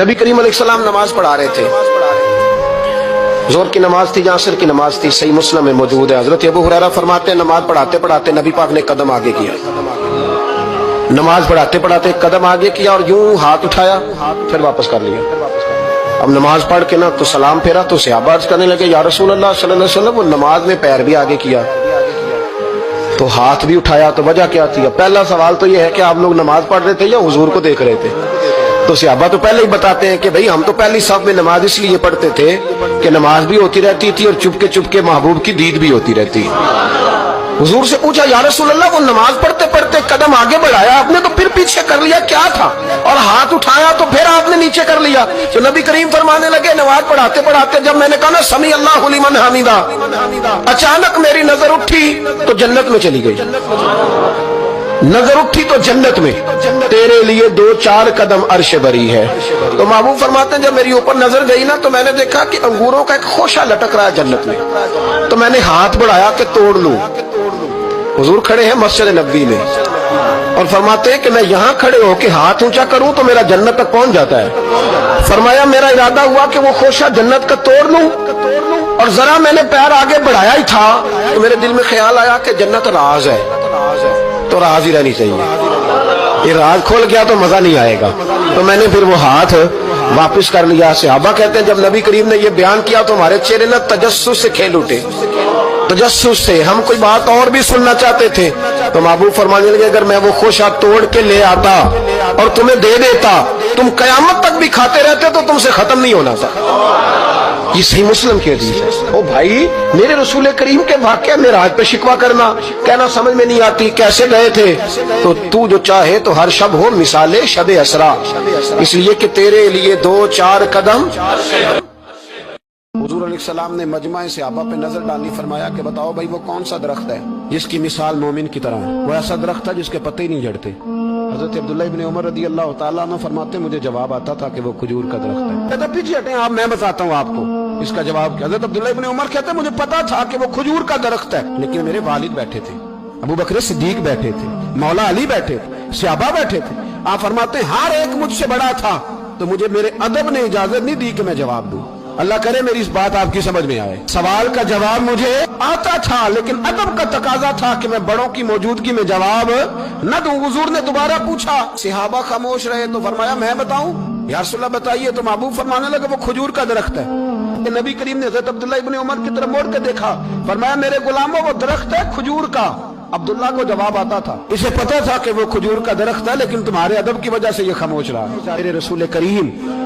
नबी करीम अलैहिस्सलाम नमाज पढ़ा रहे थे, जोर की नमाज थी या असर की नमाज थी, सही मुस्लिम में मौजूद है। हजरत अबू हुरैरा फरमाते हैं नमाज पढ़ाते पढ़ाते नबी पाक ने कदम आगे किया, नमाज पढ़ाते पढ़ाते कदम आगे किया और यूं हाथ उठाया फिर वापस कर लिया। अब नमाज पढ़ के ना तो सलाम फेरा तो सहाबा अर्ज करने लगे या रसूल अल्लाह सल्लल्लाहु अलैहि वसल्लम, वो नमाज में पैर भी आगे किया तो हाथ भी उठाया, तो वजह क्या थी? पहला सवाल तो ये है कि आप लोग नमाज पढ़ रहे थे या हुजूर को देख रहे थे? तो सहाबा तो पहले ही बताते हैं कि भाई हम तो पहली साफ में नमाज इसलिए पढ़ते थे कि नमाज भी होती रहती थी और चुपके चुपके महबूब की दीद भी होती रहती। हुजूर से पूछा या रसूल अल्लाह, वो नमाज पढ़ते पढ़ते कदम आगे बढ़ाया आपने तो फिर पीछे कर लिया, क्या था? और हाथ उठाया तो फिर आपने नीचे कर लिया। तो नबी करीम फरमाने लगे नमाज पढ़ाते पढ़ाते जब मैंने कहा ना समी अल्लाहु लिमन हमीदा, अचानक मेरी नजर उठी तो जन्नत में चली गई। नजर उठी तो जन्नत में, तेरे लिए 2-4 कदम अर्श बरी है। तो महबूब फरमाते हैं जब मेरी ऊपर नजर गई ना तो मैंने देखा कि अंगूरों का एक खोशा लटक रहा है जन्नत में, तो मैंने हाथ बढ़ाया कि तोड़ लूं। हुजूर खड़े हैं मस्जिद नबवी में और फरमाते हैं कि मैं यहाँ खड़े होके हाथ ऊंचा करूं तो मेरा जन्नत तक पहुंच जाता है। फरमाया मेरा इरादा हुआ कि वो खोशा जन्नत का तोड़ लूं और जरा मैंने पैर आगे बढ़ाया ही था तो मेरे दिल में ख्याल आया कि जन्नत राज है तो राज ही रहनी चाहिए, ये राज खोल गया तो मजा नहीं आएगा। तो मैंने फिर वो हाथ वापस कर लिया। सहाबा कहते हैं जब नबी करीम ने ये बयान किया तो हमारे चेहरे न तजस्सुस से खेल उठे, तजस्सुस से। हम कोई बात और भी सुनना चाहते थे तो महबूब फरमाने लगे अगर मैं वो खोशा तोड़ के ले आता और तुम्हें दे देता, तुम कयामत तक भी खाते रहते तो तुमसे खत्म नहीं होना था। ये सही मुस्लिम की हदीस है। ओ भाई, मेरे रसूल करीम के वाक़या में राज पे शिकवा करना, कहना समझ में नहीं आती कैसे गए थे। तो तू जो चाहे तो हर शब हो मिसाले शब असरा, इसलिए कि तेरे लिए 2-4 कदम। हुजूर अलैहिस्सलाम ने मजमा सहाबा पे नजर डाली, फरमाया कि बताओ भाई वो कौन सा दरख्त है जिसकी मिसाल मोमिन की तरह है? वो ऐसा दरख्त है जिसके पत्ते ही नहीं झड़ते। हजरत अब्दुल्लाह इब्न उमर रदी अल्लाह तआला अन्हु फरमाते मुझे जवाब आता था कि वो खजूर का दरख्त है। कहता पीछे हटें आप, मैं बताता हूँ आपको इसका जवाब क्या। हजरत अब्दुल्लाह इब्न उमर कहते मुझे पता था कि वो खजूर का दरख्त है, लेकिन मेरे वालिद बैठे थे, अबू बकर सिद्दीक बैठे थे, मौला अली बैठे थे, सहाबा बैठे थे। आप फरमाते हर एक मुझसे बड़ा था तो मुझे मेरे अदब ने इजाजत नहीं दी कि मैं जवाब दूं। अल्लाह करे मेरी इस बात आपकी समझ में आए। सवाल का जवाब मुझे आता था लेकिन अदब का तकाजा था कि मैं बड़ों की मौजूदगी में जवाब न दूं। हुजूर ने दोबारा पूछा, सहाबा खामोश रहे तो फरमाया मैं बताऊं? या रसूल अल्लाह बताइए। तो महबूब फरमाने लगे वो खजूर का दरख्त है। नबी करीम ने हज़रत अब्दुल्लाह इब्न उमर की तरफ मोड़ के देखा, फरमाया मेरे गुलामों वो दरख्त है खजूर का। अब्दुल्ला को जवाब आता था, इसे पता था कि वो खजूर का दरख्त है लेकिन तुम्हारे अदब की वजह से ये खामोश रहा। मेरे रसूल करीम